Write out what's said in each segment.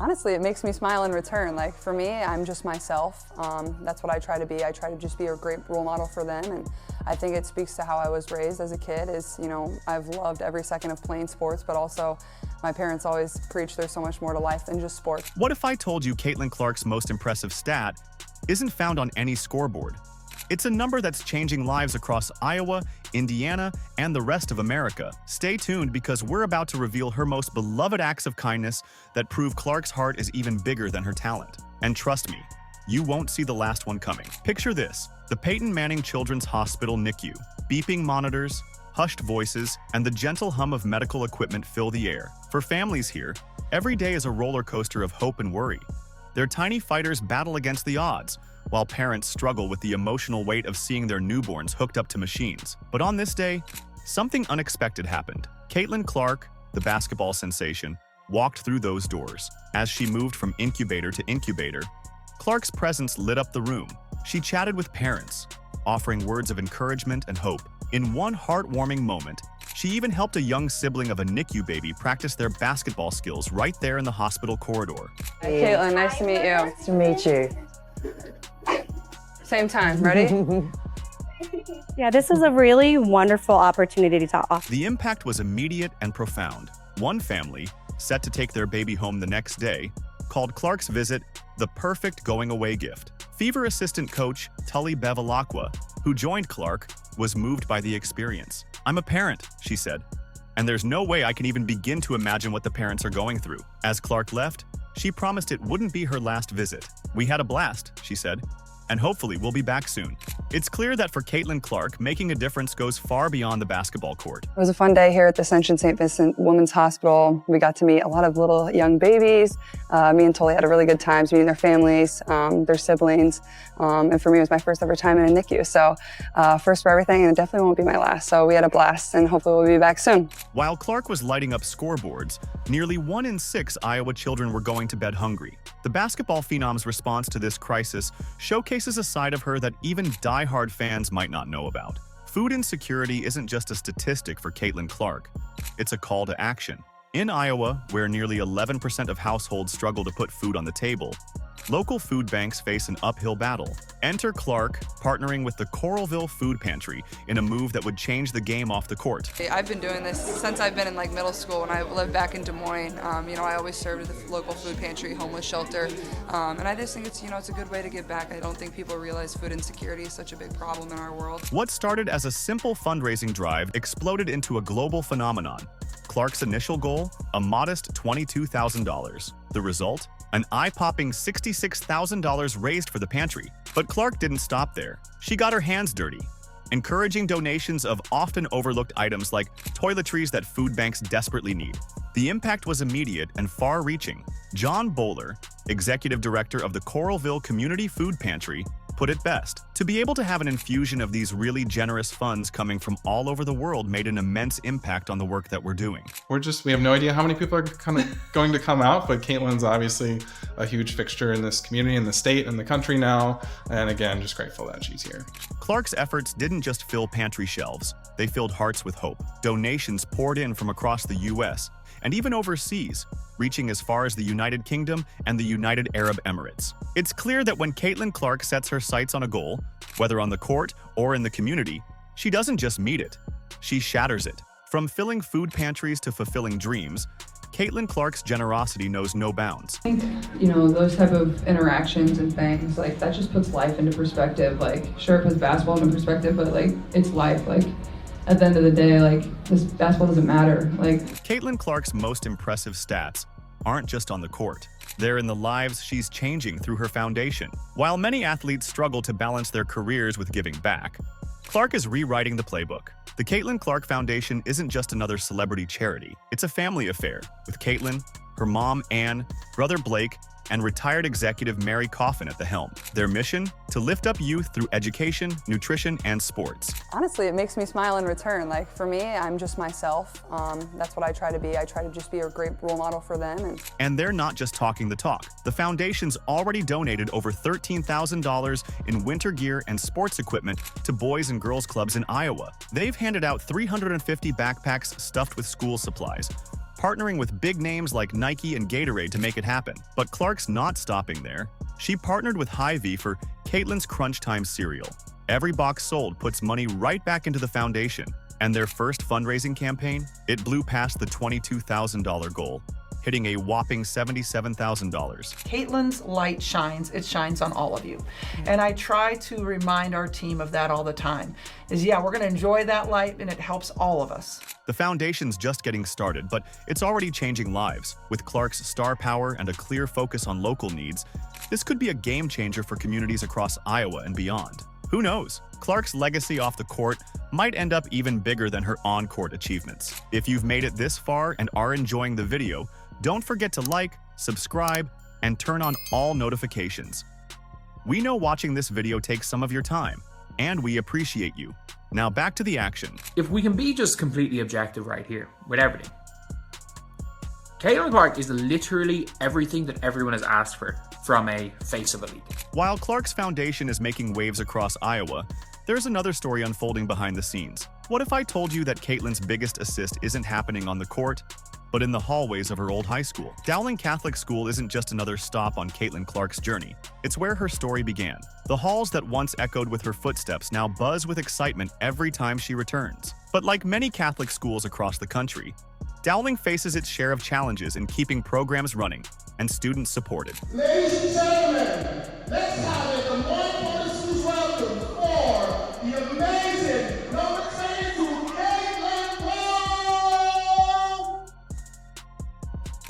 Honestly, it makes me smile in return. Like for me, I'm just myself. That's what I try to be. I try to just be a great role model for them, and I think it speaks to how I was raised as a kid. I've loved every second of playing sports, but also my parents always preach there's so much more to life than just sports. What if I told you Caitlin Clark's most impressive stat isn't found on any scoreboard? It's a number that's changing lives across Iowa, Indiana, and the rest of America. Stay tuned because we're about to reveal her most beloved acts of kindness that prove Clark's heart is even bigger than her talent. And trust me, you won't see the last one coming. Picture this: the Peyton Manning Children's Hospital NICU. Beeping monitors, hushed voices, and the gentle hum of medical equipment fill the air. For families here, every day is a roller coaster of hope and worry. Their tiny fighters battle against the odds, while parents struggle with the emotional weight of seeing their newborns hooked up to machines. But on this day, something unexpected happened. Caitlin Clark, the basketball sensation, walked through those doors. As she moved from incubator to incubator, Clark's presence lit up the room. She chatted with parents, offering words of encouragement and hope. In one heartwarming moment, she even helped a young sibling of a NICU baby practice their basketball skills right there in the hospital corridor. Hi, Caitlin, nice to meet you. Nice to meet you. Same time, ready? Yeah, this is a really wonderful opportunity to talk. The impact was immediate and profound. One family, set to take their baby home the next day, called Clark's visit the perfect going-away gift. Fever assistant coach Tully Bevilacqua, who joined Clark, was moved by the experience. "I'm a parent," she said, "and there's no way I can even begin to imagine what the parents are going through." As Clark left, she promised it wouldn't be her last visit. "We had a blast," she said, "and hopefully we'll be back soon." It's clear that for Caitlin Clark, making a difference goes far beyond the basketball court. It was a fun day here at the Ascension St. Vincent Women's Hospital. We got to meet a lot of little young babies. Me and Tully had a really good time meeting their families, their siblings, and for me it was my first ever time in a NICU. So first for everything, and it definitely won't be my last. So we had a blast, and hopefully we'll be back soon. While Clark was lighting up scoreboards, nearly 1 in 6 Iowa children were going to bed hungry. The basketball phenom's response to this crisis showcases a side of her that even die-hard fans might not know about. Food insecurity isn't just a statistic for Caitlin Clark, it's a call to action. In Iowa, where nearly 11% of households struggle to put food on the table, local food banks face an uphill battle. Enter Clark, partnering with the Coralville Food Pantry in a move that would change the game off the court. I've been doing this since I've been in middle school. When I lived back in Des Moines, I always served at the local food pantry, homeless shelter, and I just think it's a good way to give back. I don't think people realize food insecurity is such a big problem in our world. What started as a simple fundraising drive exploded into a global phenomenon. Clark's initial goal, a modest $22,000. The result? An eye-popping $66,000 raised for the pantry. But Clark didn't stop there. She got her hands dirty, encouraging donations of often overlooked items like toiletries that food banks desperately need. The impact was immediate and far-reaching. John Bowler, executive director of the Coralville Community Food Pantry, put it best. To be able to have an infusion of these really generous funds coming from all over the world made an immense impact on the work that we're doing. We have no idea how many people are going to come out, but Caitlin's obviously a huge fixture in this community, in the state, and the country now. And again, just grateful that she's here. Clark's efforts didn't just fill pantry shelves, they filled hearts with hope. Donations poured in from across the U.S. and even overseas, reaching as far as the United Kingdom and the United Arab Emirates. It's clear that when Caitlin Clark sets her sights on a goal, whether on the court or in the community, she doesn't just meet it, she shatters it. From filling food pantries to fulfilling dreams, Caitlin Clark's generosity knows no bounds. I think, those type of interactions and things, that just puts life into perspective. Sure, it puts basketball into perspective, but it's life. At the end of the day, this basketball doesn't matter. Caitlin Clark's most impressive stats aren't just on the court. They're in the lives she's changing through her foundation. While many athletes struggle to balance their careers with giving back, Clark is rewriting the playbook. The Caitlin Clark Foundation isn't just another celebrity charity. It's a family affair, with Caitlin, her mom Anne, brother Blake, and retired executive Mary Coffin at the helm. Their mission? To lift up youth through education, nutrition, and sports. Honestly, it makes me smile in return. For me, I'm just myself. That's what I try to be. I try to just be a great role model for them. And they're not just talking the talk. The foundation's already donated over $13,000 in winter gear and sports equipment to boys and girls clubs in Iowa. They've handed out 350 backpacks stuffed with school supplies, partnering with big names like Nike and Gatorade to make it happen. But Clark's not stopping there. She partnered with Hy-Vee for Caitlin's Crunch Time cereal. Every box sold puts money right back into the foundation. And their first fundraising campaign, it blew past the $22,000 goal, hitting a whopping $77,000. Caitlin's light shines, it shines on all of you. And I try to remind our team of that all the time, is yeah, we're gonna enjoy that light and it helps all of us. The foundation's just getting started, but it's already changing lives. With Clark's star power and a clear focus on local needs, this could be a game changer for communities across Iowa and beyond. Who knows? Clark's legacy off the court might end up even bigger than her on-court achievements. If you've made it this far and are enjoying the video, don't forget to like, subscribe, and turn on all notifications. We know watching this video takes some of your time, and we appreciate you. Now back to the action. If we can be just completely objective right here, with everything. Caitlin Clark is literally everything that everyone has asked for from a face of a league. While Clark's foundation is making waves across Iowa, there's another story unfolding behind the scenes. What if I told you that Caitlin's biggest assist isn't happening on the court, but in the hallways of her old high school? Dowling Catholic School isn't just another stop on Caitlin Clark's journey. It's where her story began. The halls that once echoed with her footsteps now buzz with excitement every time she returns. But like many Catholic schools across the country, Dowling faces its share of challenges in keeping programs running and students supported. Ladies and gentlemen, let's have it. The one schools welcome for the amazing number 10 to Caitlin Clark.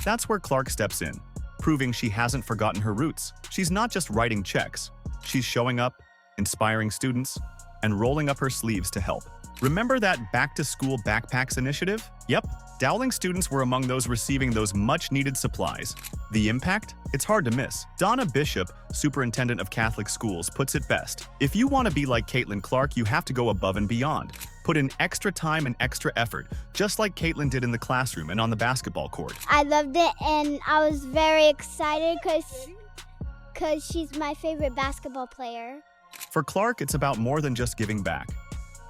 That's where Clark steps in, proving she hasn't forgotten her roots. She's not just writing checks. She's showing up, inspiring students, and rolling up her sleeves to help. Remember that back-to-school backpacks initiative? Yep, Dowling students were among those receiving those much-needed supplies. The impact? It's hard to miss. Donna Bishop, superintendent of Catholic schools, puts it best. If you want to be like Caitlin Clark, you have to go above and beyond. Put in extra time and extra effort, just like Caitlin did in the classroom and on the basketball court. I loved it, and I was very excited because she's my favorite basketball player. For Clark, it's about more than just giving back.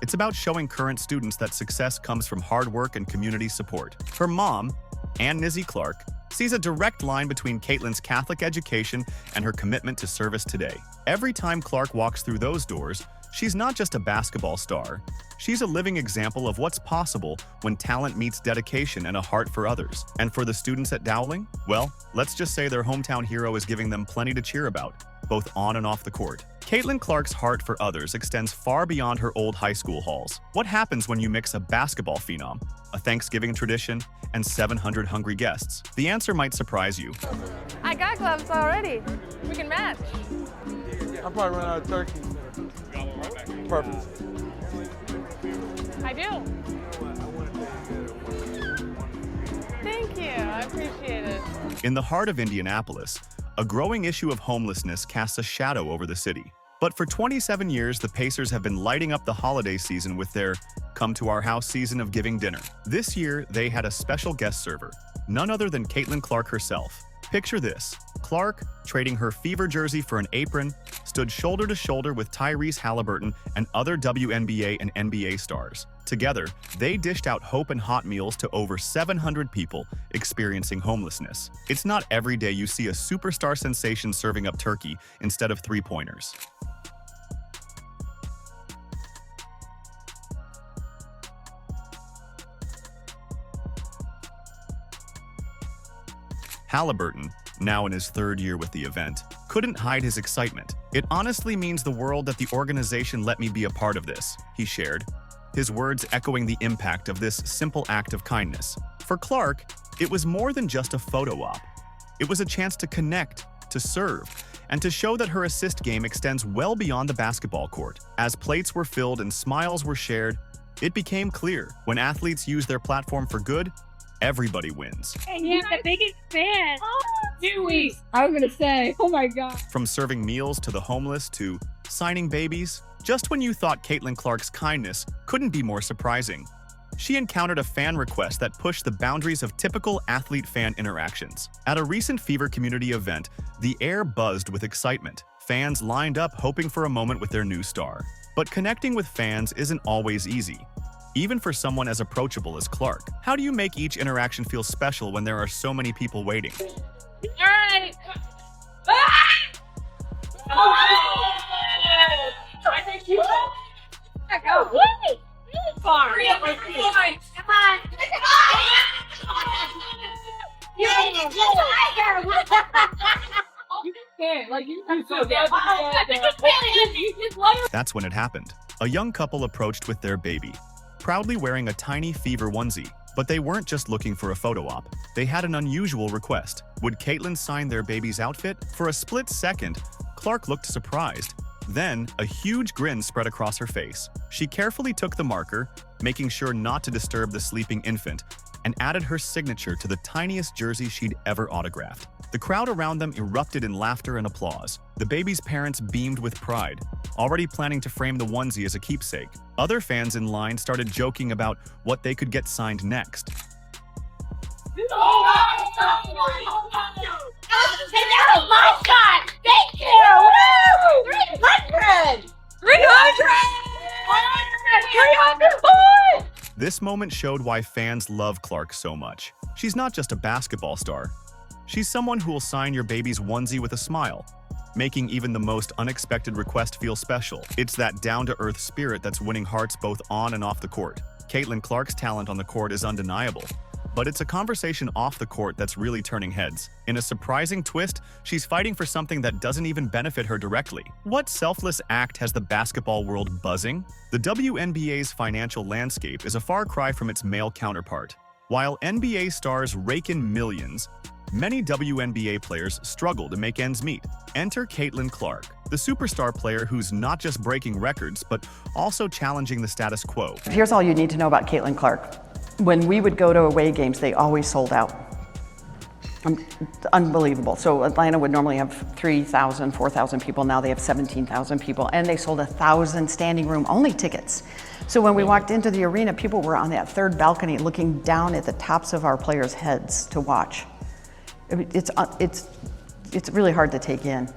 It's about showing current students that success comes from hard work and community support. Her mom, Ann Nizzy Clark, sees a direct line between Caitlin's Catholic education and her commitment to service today. Every time Clark walks through those doors, she's not just a basketball star. She's a living example of what's possible when talent meets dedication and a heart for others. And for the students at Dowling, well, let's just say their hometown hero is giving them plenty to cheer about, both on and off the court. Caitlin Clark's heart for others extends far beyond her old high school halls. What happens when you mix a basketball phenom, a Thanksgiving tradition, and 700 hungry guests? The answer might surprise you. I got gloves already. We can match. I probably ran out of turkey. Perfect. I do. Thank you. I appreciate it. In the heart of Indianapolis, a growing issue of homelessness casts a shadow over the city. But for 27 years, the Pacers have been lighting up the holiday season with their Come to Our House season of giving dinner. This year, they had a special guest server, none other than Caitlin Clark herself. Picture this: Clark, trading her Fever jersey for an apron, stood shoulder to shoulder with Tyrese Halliburton and other WNBA and NBA stars. Together, they dished out hope and hot meals to over 700 people experiencing homelessness. It's not every day you see a superstar sensation serving up turkey instead of three-pointers. Halliburton, now in his third year with the event, couldn't hide his excitement. "It honestly means the world that the organization let me be a part of this," he shared, his words echoing the impact of this simple act of kindness. For Clark, it was more than just a photo op. It was a chance to connect, to serve, and to show that her assist game extends well beyond the basketball court. As plates were filled and smiles were shared, it became clear when athletes use their platform for good, everybody wins. And you're the biggest fan. 2 weeks. I was gonna say, oh my God. From serving meals to the homeless to signing babies, just when you thought Caitlin Clark's kindness couldn't be more surprising, she encountered a fan request that pushed the boundaries of typical athlete-fan interactions. At a recent Fever community event, the air buzzed with excitement. Fans lined up hoping for a moment with their new star. But connecting with fans isn't always easy. even for someone as approachable as Clark. How do you make each interaction feel special when there are so many people waiting? Alright! I think you go. Wait! Far. Come on. That's when it happened. A young couple approached with their baby, proudly wearing a tiny fever onesie. But they weren't just looking for a photo op. They had an unusual request. Would Caitlin sign their baby's outfit? For a split second, Clark looked surprised. Then, a huge grin spread across her face. She carefully took the marker, making sure not to disturb the sleeping infant, and added her signature to the tiniest jersey she'd ever autographed. The crowd around them erupted in laughter and applause. The baby's parents beamed with pride, already planning to frame the onesie as a keepsake. Other fans in line started joking about what they could get signed next. My God! Thank you! Woo! 300! 300! This moment showed why fans love Clark so much. She's not just a basketball star. She's someone who will sign your baby's onesie with a smile, making even the most unexpected request feel special. It's that down-to-earth spirit that's winning hearts both on and off the court. Caitlin Clark's talent on the court is undeniable, but it's a conversation off the court that's really turning heads. In a surprising twist, she's fighting for something that doesn't even benefit her directly. What selfless act has the basketball world buzzing? The WNBA's financial landscape is a far cry from its male counterpart. While NBA stars rake in millions, many WNBA players struggle to make ends meet. Enter Caitlin Clark, the superstar player who's not just breaking records, but also challenging the status quo. Here's all you need to know about Caitlin Clark. When we would go to away games, they always sold out. Unbelievable. So Atlanta would normally have 3,000, 4,000 people. Now they have 17,000 people, and they sold 1,000 standing room only tickets. So when we walked into the arena, people were on that third balcony looking down at the tops of our players' heads to watch. It's really hard to take in.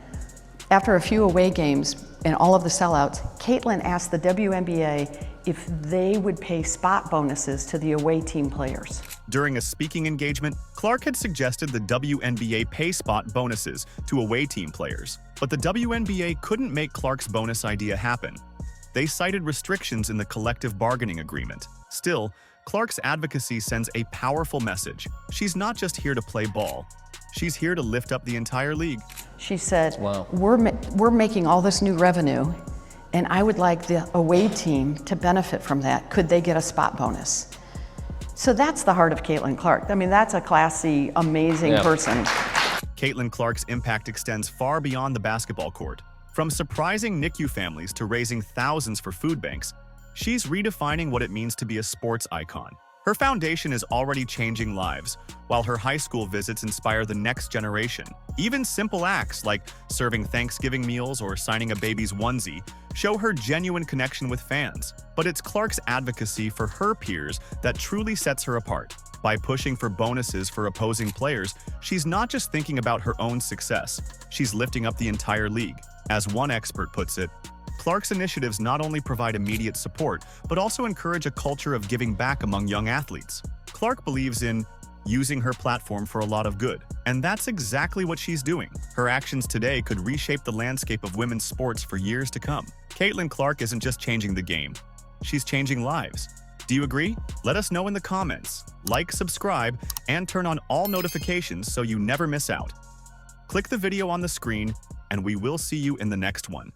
After a few away games and all of the sellouts, Caitlin asked the WNBA if they would pay spot bonuses to the away team players. During a speaking engagement, Clark had suggested the WNBA pay spot bonuses to away team players. But the WNBA couldn't make Clark's bonus idea happen. They cited restrictions in the collective bargaining agreement. Still, Clark's advocacy sends a powerful message. She's not just here to play ball. She's here to lift up the entire league. She said, we're making all this new revenue, and I would like the away team to benefit from that. Could they get a spot bonus? So that's the heart of Caitlin Clark. I mean, that's a classy, amazing person. Caitlin Clark's impact extends far beyond the basketball court. From surprising NICU families to raising thousands for food banks, she's redefining what it means to be a sports icon. Her foundation is already changing lives, while her high school visits inspire the next generation. Even simple acts like serving Thanksgiving meals or signing a baby's onesie show her genuine connection with fans. But it's Clark's advocacy for her peers that truly sets her apart. By pushing for bonuses for opposing players, she's not just thinking about her own success, she's lifting up the entire league. As one expert puts it, Clark's initiatives not only provide immediate support, but also encourage a culture of giving back among young athletes. Clark believes in using her platform for a lot of good, and that's exactly what she's doing. Her actions today could reshape the landscape of women's sports for years to come. Caitlin Clark isn't just changing the game, she's changing lives. Do you agree? Let us know in the comments. Like, subscribe, and turn on all notifications so you never miss out. Click the video on the screen, and we will see you in the next one.